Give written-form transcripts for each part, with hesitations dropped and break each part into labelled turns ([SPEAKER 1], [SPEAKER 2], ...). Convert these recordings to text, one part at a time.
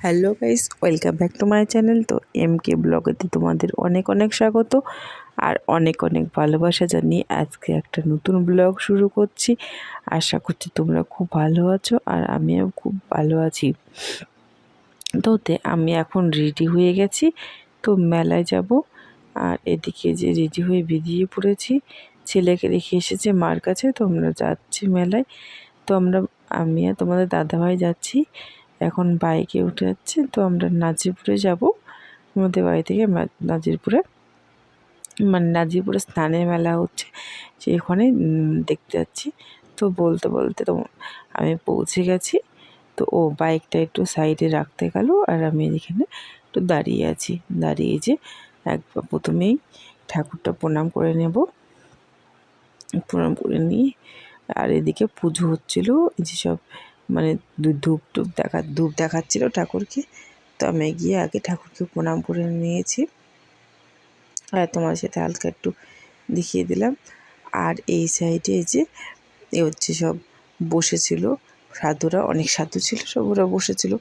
[SPEAKER 1] Hello guys, welcome back to my channel. তো এমকে ব্লগেতে তোমাদের অনেক অনেক স্বাগত আর অনেক অনেক ভালোবাসা জানিয়ে আজকে একটা নতুন ব্লগ শুরু করছি। আশা করছি তোমরা খুব ভালো আছো আর আমিও খুব ভালো আছি। আমি এখন রেডি হয়ে গেছি, তো মেলায় যাব। আর এদিকে যে রেডি হয়ে বেরিয়ে পড়েছি, ছেলেকে রেখে এসেছে মার কাছে। তো আমরা যাচ্ছি মেলায়। আমি আর তোমাদের দাদাভাই যাচ্ছি। এখন বাইকে উঠে যাচ্ছি। তো আমরা নাজিরপুরে যাব। আমাদের বাড়ি থেকে নাজিরপুরে, মানে নাজিরপুরে স্নানের মেলা হচ্ছে, সেখানে দেখতে যাচ্ছি। তো বলতে বলতে আমি পৌঁছে গেছি। তো ও বাইকটা একটু সাইডে রাখতে গেল আর আমি এখানে একটু দাঁড়িয়ে আছি। দাঁড়িয়ে যে একবার প্রথমেই ঠাকুরটা প্রণাম করে নেব। প্রণাম করে নিয়ে আর এদিকে পুজো হচ্ছিল, যেসব মানে ধূপ দেখাচ্ছিল ঠাকুরকে। তো আমি গিয়ে আগে ঠাকুরকে প্রণাম করে নিয়েছি আর তোমার সাথে হালকা একটু দেখিয়ে দিলাম। আর এই সাইডে যে হচ্ছে সব বসেছিল সাধুরা, অনেক সাধু ছিল, সব ওরা বসেছিল।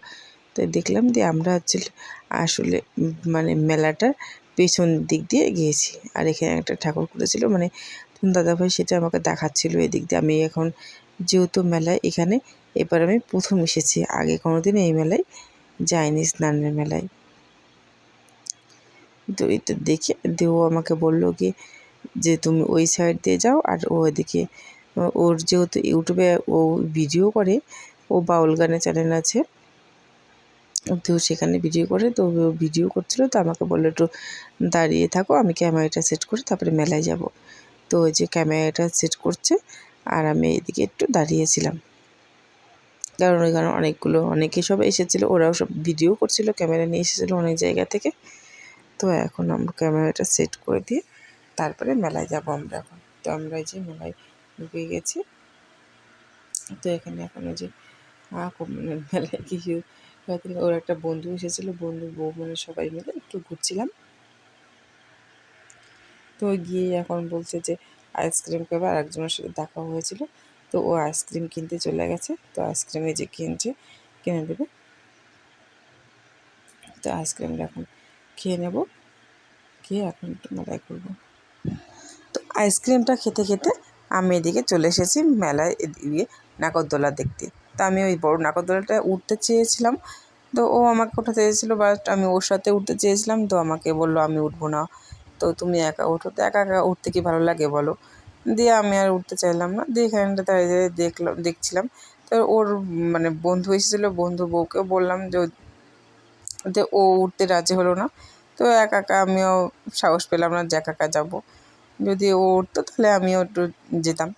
[SPEAKER 1] তো দেখলাম দিয়ে আমরা আসলে মানে মেলাটার পেছন দিক দিয়ে গিয়েছি। আর এখানে একটা ঠাকুর করেছিল, মানে দাদাভাই সেটা আমাকে দেখাচ্ছিল এদিক দিয়ে। আমি এখন যেহেতু মেলায় এখানে এবার আমি প্রথম এসেছি, আগে কোনোদিন এই মেলায় যাইনি, স্নানের মেলায়। তো এটা দেখে ও আমাকে বললো কি যে তুমি ওই সাইড দিয়ে যাও। আর ও এদিকে ওর যেহেতু ইউটিউবে ও ভিডিও করে, ও বাউল গানের চ্যানেল আছে, তো সেখানে ভিডিও করে। তো ভিডিও করছিল, তো আমাকে বললো একটু দাঁড়িয়ে থাকো, আমি ক্যামেরাটা সেট করে তারপরে মেলায় যাব। তো ওই যে ক্যামেরাটা সেট করছে আর আমি এদিকে একটু দাঁড়িয়েছিলাম, কারণ ওইখানে অনেকে সব এসেছিলো, ওরাও সব ভিডিও করছিল, ক্যামেরা নিয়ে এসেছিলো অনেক জায়গা থেকে। তো এখন আমরা ক্যামেরাটা সেট করে দিয়ে তারপরে মেলায় যাব আমরা এখন। তো আমরা এই যে মেলায় ঢুকে গেছি। তো এখানে এখন ওই যে মেলায় কিছু ওর একটা বন্ধু এসেছিলো, বন্ধু বউ, মানে সবাই মিলে একটু ঘুরছিলাম। তো গিয়ে এখন বলছে যে আইসক্রিম খাবে, আর একজনের সাথে দেখা হয়েছিল, তো ও আইসক্রিম কিনতে চলে গেছে। তো আইসক্রিমে যে কিনে দেবে। তো আইসক্রিমটা এখন খেয়ে নেব, খেয়ে এখন একটু মেলায় ঘুরবো। তো আইসক্রিমটা খেতে খেতে আমি এদিকে চলে এসেছি মেলায়, এদিকে নাগরদোলা দেখতে। তো আমি ওই বড় নাগরদোলাটায় উঠতে চেয়েছিলাম, তো ও আমাকে ওঠাতে চেয়েছিলো, বাট আমি ওর সাথে উঠতে চেয়েছিলাম। তো আমাকে বললো আমি উঠবো না, তো তুমি একা ওঠো। তো একা একা উঠতে কি ভালো লাগে বলো। দিয়ে আমি আর উঠতে চাইলাম না, দিয়ে এখানটা দাঁড়িয়ে দেখছিলাম। তো ওর মানে বন্ধু এসেছিলো, বন্ধু বউকেও বললাম যে ও উঠতে রাজি হলো না। তো একা একা আমিও সাহস পেলাম না যে একা একা যাবো। যদি ও উঠতো তাহলে আমিও একটু যেতাম,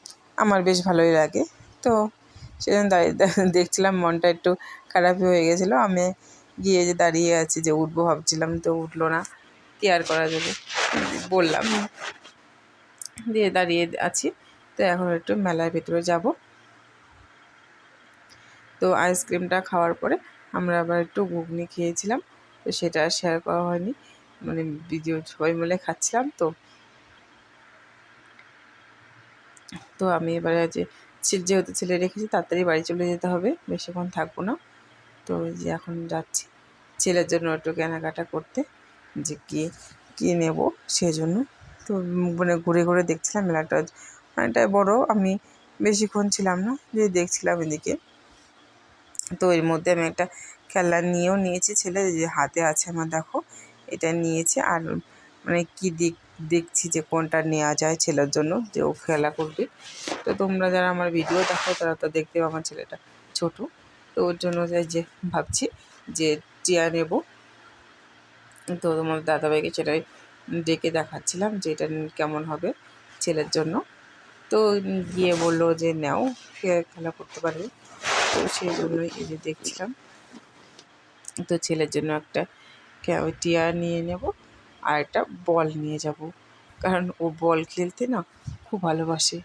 [SPEAKER 1] আমার বেশ ভালোই লাগে। তো সেজন্য দাঁড়িয়ে দেখছিলাম, মনটা একটু খারাপই হয়ে গেছিলো। আমি গিয়ে যে দাঁড়িয়ে আছি, যে উঠবো ভাবছিলাম, তো উঠলো না, কি আর করা যাবে, বললাম। দিয়ে দাঁড়িয়ে আছি। তো এখন একটু মেলার ভেতরে যাব। তো আইসক্রিমটা খাওয়ার পরে আমরা আবার একটু ঘুগনি খেয়েছিলাম, তো সেটা আর শেয়ার করা হয়নি, মানে ভিডিও সবাই মিলে খাচ্ছিলাম। তো আমি এবারে যেহেতু ছেলে রেখেছি, তাড়াতাড়ি বাড়ি চলে যেতে হবে, বেশিক্ষণ থাকবো না। তো ওই যে এখন যাচ্ছি ছেলের জন্য একটু কেনাকাটা করতে, যে কী নেব সেজন্য। তো মানে ঘুরে ঘুরে দেখছিলাম, মেলাটা অনেকটাই বড়, আমি বেশিক্ষণ ছিলাম না, যে দেখছিলাম এদিকে। তো এর মধ্যে আমি একটা খেলনা নিয়েছি, ছেলে যে হাতে আছে আমার, দেখো এটা নিয়েছি। আর মানে দেখছি যে কোনটা নেওয়া যায় ছেলের জন্য, যে ও খেলা করবে। তো তোমরা যারা আমার ভিডিও দেখো তারা তো দেখতে, আমার ছেলেটা ছোট, তো ওর জন্য যে ভাবছি যে টিয়া নেব। তো তোমার দাদাভাইকে সেটাই ডেকে দেখাচ্ছিলাম যে এটা কেমন হবে ছেলের জন্য। তো গিয়ে বললো যে নাও, খেলা করতে পারবে। তো সেই জন্যই এই যে দেখছিলাম। তো ছেলের জন্য একটা টিয়া নিয়ে নেব আর একটা বল নিয়ে যাব, কারণ ও বল খেলতে না খুব ভালোবাসে।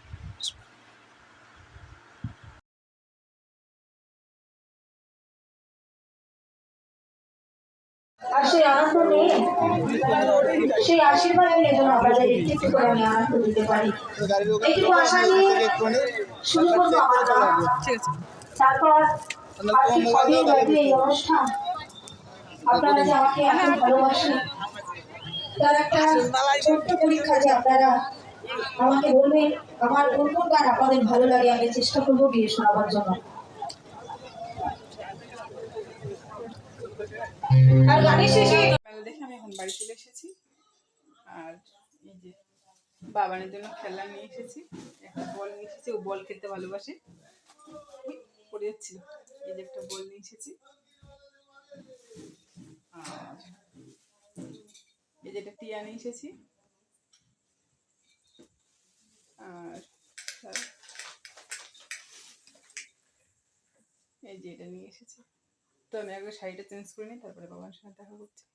[SPEAKER 2] আর সেই আনন্দ নিয়ে সেই আশীর্বাদ নিয়ে যেন আপনাদের একটু একটু করে আমি আনন্দ দিতে পারি, এইটুকু আশা নিয়ে শুরু করবো আমার গান। তারপর আজকে 6 দিন ব্যাপী এই অনুষ্ঠান আপনারা যে আমাকে এত ভালোবাসেন, তার একটা ছোট্ট পরীক্ষা যে আপনারা আমাকে বলবেন আমার কোন কোন গান আপনাদের ভালো লাগে, আমি চেষ্টা করবো গিয়ে শোনাবার জন্য। আর গানের শেষে
[SPEAKER 3] মেলা দেখে আমি এখন বাড়ি চলে এসেছি। আর এই যে বাবানের জন্য খেলনা নিয়ে এসেছি, একটা বল নিয়ে এসেছি, ও বল খেলতে ভালোবাসে, পড়ে যাচ্ছিল। এই যে একটা বল নিয়ে এসেছি, আর এই যে একটা টিয়া নিয়ে এসেছি, আর এই যে এটা নিয়ে এসেছি। তো আমি একবার শাড়িটা চেঞ্জ করে নিই, তারপরে বাবার সঙ্গে দেখা করছি।